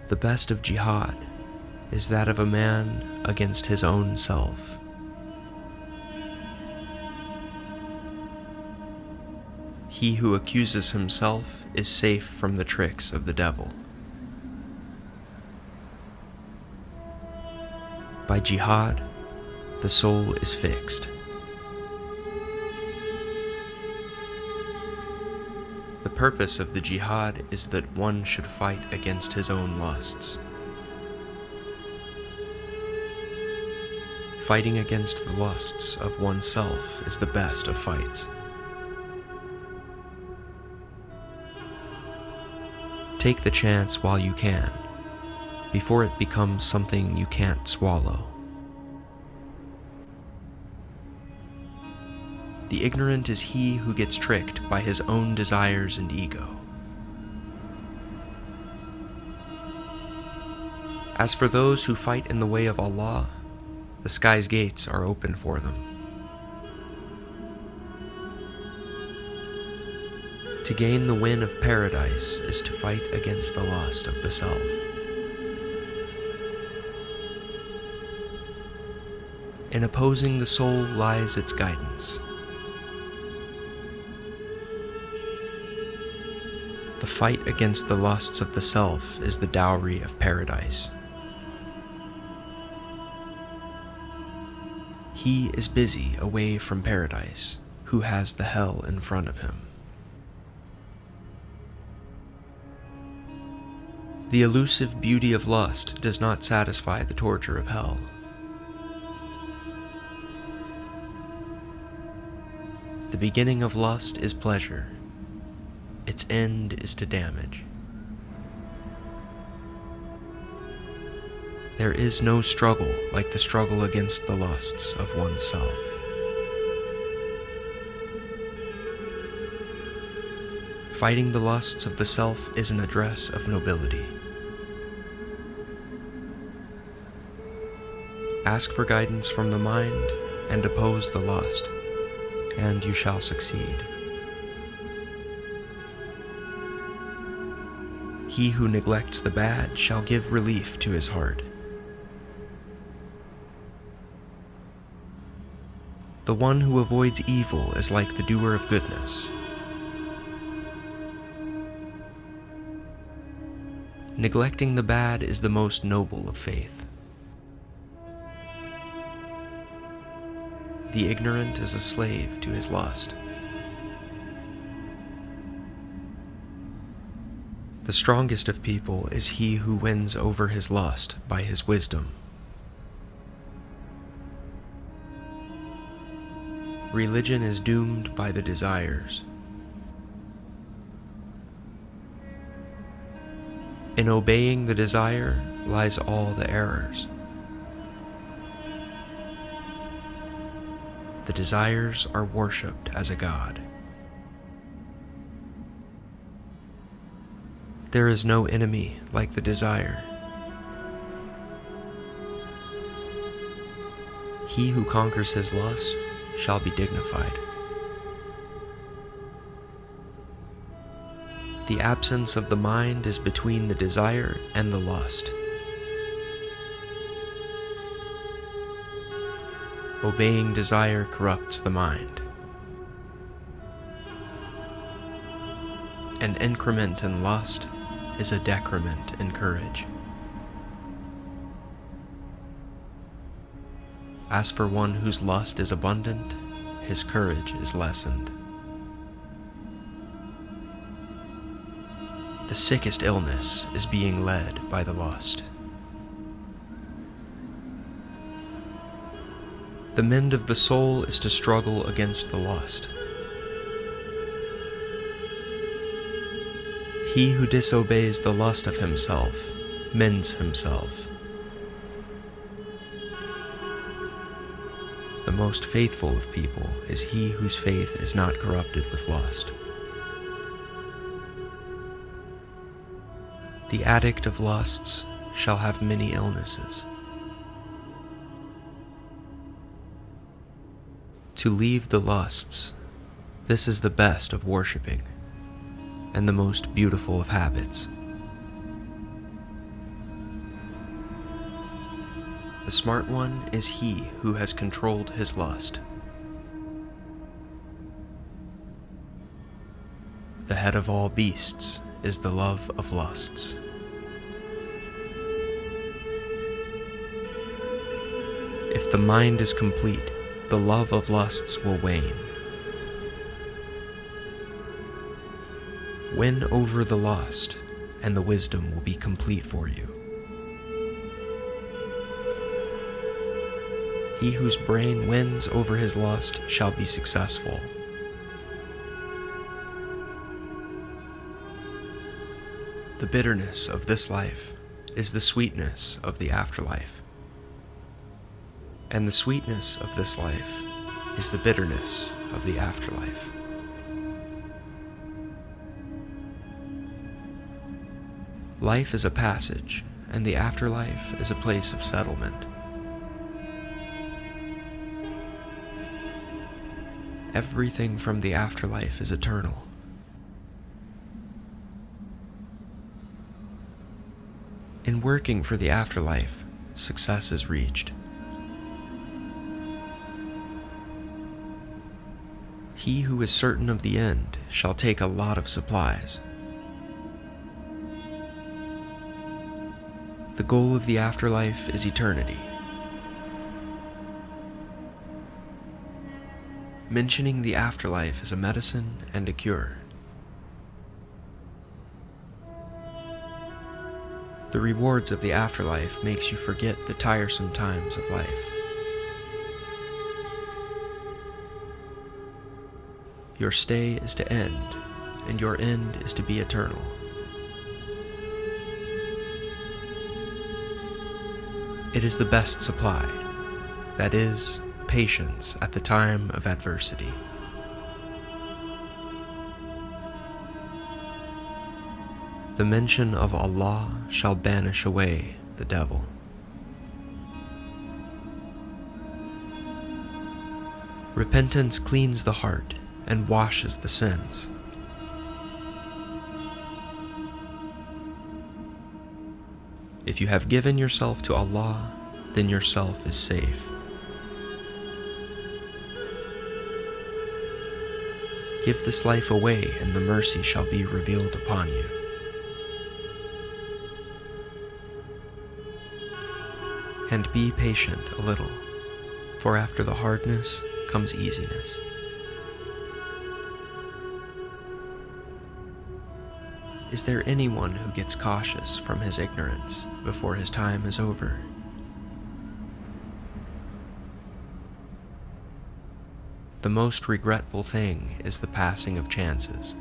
The best of jihad is that of a man against his own self. He who accuses himself is safe from the tricks of the devil. By jihad, the soul is fixed. The purpose of the jihad is that one should fight against his own lusts. Fighting against the lusts of oneself is the best of fights. Take the chance while you can, before it becomes something you can't swallow. The ignorant is he who gets tricked by his own desires and ego. As for those who fight in the way of Allah, the sky's gates are open for them. To gain the win of paradise is to fight against the lust of the self. In opposing the soul lies its guidance. The fight against the lusts of the self is the dowry of paradise. He is busy away from paradise who has the hell in front of him. The elusive beauty of lust does not satisfy the torture of hell. The beginning of lust is pleasure. Its end is to damage. There is no struggle like the struggle against the lusts of oneself. Fighting the lusts of the self is an address of nobility. Ask for guidance from the mind and oppose the lust, and you shall succeed. He who neglects the bad shall give relief to his heart. The one who avoids evil is like the doer of goodness. Neglecting the bad is the most noble of faith. The ignorant is a slave to his lust. The strongest of people is he who wins over his lust by his wisdom. Religion is doomed by the desires. In obeying the desire lies all the errors. The desires are worshipped as a god. There is no enemy like the desire. He who conquers his lust shall be dignified. The absence of the mind is between the desire and the lust. Obeying desire corrupts the mind. An increment in lust is a decrement in courage. As for one whose lust is abundant, his courage is lessened. The sickest illness is being led by the lust. The mend of the soul is to struggle against the lust. He who disobeys the lust of himself mends himself. The most faithful of people is he whose faith is not corrupted with lust. The addict of lusts shall have many illnesses. To leave the lusts, this is the best of worshipping, and the most beautiful of habits. The smart one is he who has controlled his lust. The head of all beasts is the love of lusts. If the mind is complete, the love of lusts will wane. Win over the lust, and the wisdom will be complete for you. He whose brain wins over his lust shall be successful. The bitterness of this life is the sweetness of the afterlife. And the sweetness of this life is the bitterness of the afterlife. Life is a passage, and the afterlife is a place of settlement. Everything from the afterlife is eternal. In working for the afterlife, success is reached. He who is certain of the end shall take a lot of supplies. The goal of the afterlife is eternity. Mentioning the afterlife is a medicine and a cure. The rewards of the afterlife makes you forget the tiresome times of life. Your stay is to end, and your end is to be eternal. It is the best supply, that is, patience at the time of adversity. The mention of Allah shall banish away the devil. Repentance cleans the heart and washes the sins. If you have given yourself to Allah, then yourself is safe. Give this life away, and the mercy shall be revealed upon you. And be patient a little, for after the hardness comes easiness. Is there anyone who gets cautious from his ignorance before his time is over? The most regretful thing is the passing of chances.